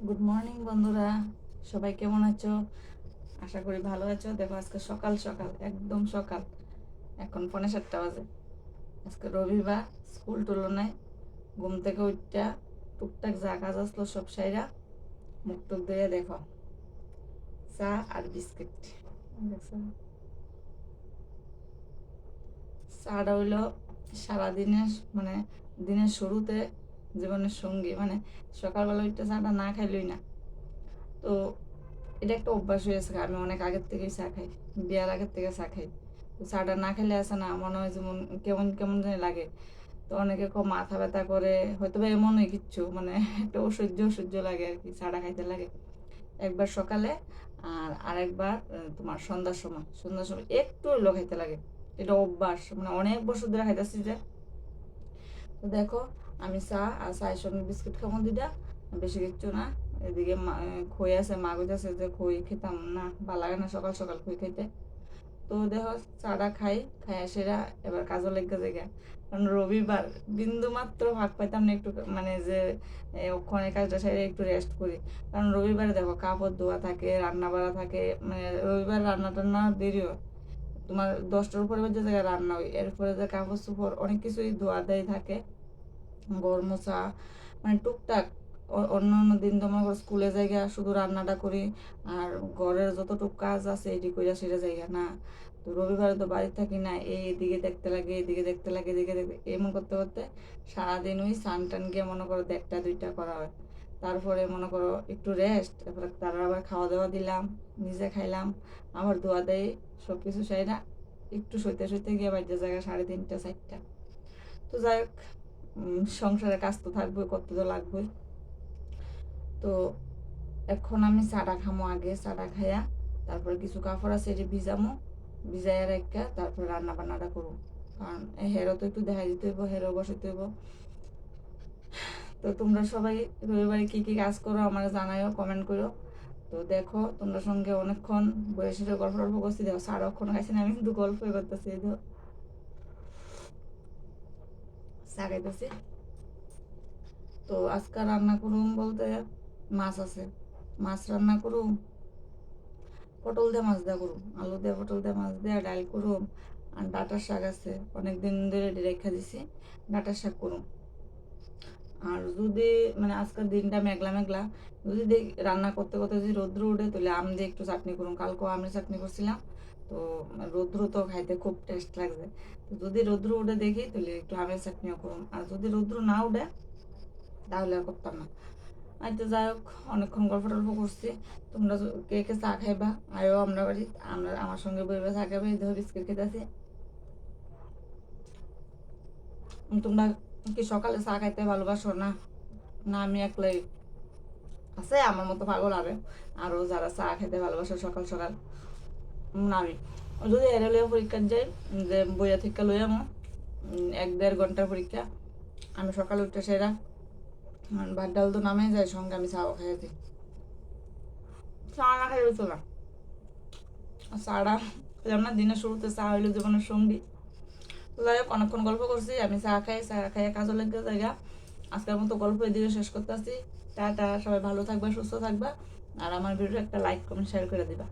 Good morning বন্ধুরা, সবাই কেমন আছো? আশা করি ভালো আছো। দেখো আজকে সকাল সকাল, একদম সকাল, এখন 7:45 বাজে। আজকে রবিবার, স্কুল টুলো নাই। ঘুম থেকে উঠটা টুকটাক যা কাজ আসলো সব সাইরা মুখ টুক ধুয়ে দেখো চা আর বিস্কিট। দেখছো চাটা হইলো সারাদিনের মানে দিনের শুরুতে জীবনের সঙ্গী। মানে সকালবেলা উঠতে চাটা না খাইলই না। তো এটা একটা অভ্যাস হয়েছে, আমি অনেক আগের থেকেই চা খাই, বিয়ার আগের থেকে চা খাই। তো চাটা না খেলে আসে না, মনে হয় যেমন কেমন কেমন জানি লাগে। তো অনেকে খুব মাথা ব্যথা করে, হয়তো বা এমনই কিচ্ছু, মানে একটা অসহ্য অসহ্য লাগে আর কি, চাটা খাইতে লাগে। একবার সকালে আর আরেকবার তোমার সন্ধ্যার সময় একটু হইলেও খাইতে লাগে। এটা অভ্যাস, মানে অনেক বছর ধরে খাইতেছি যে। তো দেখো আমি চা আর চায়ের সঙ্গে বিস্কিট খাবো দুইটা, বেশি কিচ্ছু না। এদিকে খই আছে, মা কইতাছে যে খই খেতাম না, ভালো লাগে না সকাল সকাল খই খাইতে। তো দেখো চাটা খাই সেরা এবার কাজও লেগে যায়। কারণ রবিবার বিন্দু মাত্র ভাগ পাইতাম না একটু, মানে যে ওখানে কাজটা সেরে একটু রেস্ট করি। কারণ রবিবারে দেখো কাপড় ধোয়া থাকে, রান্না বাড়া থাকে, মানে রবিবার রান্না টান্না দেরি হয়। তোমার 10টার উপরে যে জায়গায় রান্না হয়, এরপরে যে কাপড় চোপড় অনেক কিছুই ধোয়া দেয় থাকে, ঘর মোছা, মানে টুকটাক। অন্য অন্য দিন তো মনে করো স্কুলে জায়গা শুধু রান্নাটা করি, আর ঘরের যতটুকু কাজ আছে এটি কইরা সেটা জায়গা না। তো রবিবারে তো বাড়ি থাকি না, এদিকে দেখতে লাগে, এদিকে দেখতে লাগে, এদিকে দেখতে, এমন করতে করতে সারাদিন ওই স্নান টান গিয়ে মনে করো 1টা 2টা করা হয়। তারপরে মনে করো একটু রেস্ট, তারপরে তারা আবার খাওয়া দাওয়া দিলাম, নিজে খাইলাম, আবার ধোয়া দেয়, সব কিছু সাইরা একটু শুইতে শুইতে গিয়ে বাড়িতে জায়গা 3:30 4টা। তো যাই হোক, সংসারের কাজ তো থাকবে, করতে তো লাগবেই। তো এখন আমি চাটা খামো, আগে চাটা খাইয়া তারপরে কিছু কাপড় আছে এটি ভিজামো, ভিজাইয়া রেখা তারপরে রান্না বান্নাটা করবো। কারণ হেরও তো একটু দেখা দিতে হইব, হেরও বসাতে হইব। তো তোমরা সবাই রবিবারে কী কী কাজ করো আমার জানাইও, কমেন্ট করো। তো দেখো তোমরা সঙ্গে অনেকক্ষণ বয়সের গল্প টল্প করছি, দেখো সারাক্ষণ খাইছি না, আমি কিন্তু গল্পই করতেছি। এই দেখো চা খাইতেছি। তো আজকে রান্না করুম বলতে মাছ আছে, মাছ রান্না করুম, পটল দিয়ে মাছ দেওয়া করুম, আলু দিয়ে পটল দিয়ে মাছ দিয়ে ডাল করুম। আর ডাঁটার শাক আছে, অনেক দিন ধরে রেখে দিছি, ডাঁটার শাক করুম। আর যদি মানে আজকের দিনটা মেঘলা মেঘলা, যদি দেখি রান্না করতে করতে যদি রৌদ্র উঠে তাহলে আম দিয়ে একটু চাটনি করুম। কালকেও আমের চাটনি করছিলাম। তো রৌদ্র তো খাইতে খুব টেস্ট লাগছে। তো যদি রৌদ্র উঠে দেখি তাহলে একটু আমের চাটনিও করুম, আর যদি রৌদ্র না উঠে তাহলে আর করতাম না। আর তো যাই হোক, অনেকক্ষণ গল্প টল্প করছি। তোমরা কে কে চা খাইবা আয়ো আমরা বাড়ি, আমরা আমার সঙ্গে বইবে চা খাবে। এই দেখো বিস্কিট খেতেছি। তোমরা কি সকালে চা খাইতে ভালোবাসো না? না আমি একলাই আছে আমার মতো পাগল আরে আরও যারা চা খেতে ভালোবাসে সকাল সকাল? না আমি যদি এরে লইয়া পরীক্ষার যাই, যে বইয়া থেকে লই আমার 1-1.5 ঘন্টার পরীক্ষা, আমি সকালে উঠে সেরা ভাত ডাল তো নামে যায়, সঙ্গে আমি চাও খাই দিই। চা না খাইলে তো না, চাটা খেলাম না, দিনের শুরুতে চা হইলো জীবনের সঙ্গী। তো যাই হোক, অনেকক্ষণ গল্প করছি, আমি চা খাই, চা খাইয়ে কাজও লেগে জায়গা। আজকের মতো গল্প এদিকে শেষ করতে আসছি। টাটা, সবাই ভালো থাকবা, সুস্থ থাকবা, আর আমার ভিডিও একটা লাইক কমেন্ট শেয়ার করে দিবা।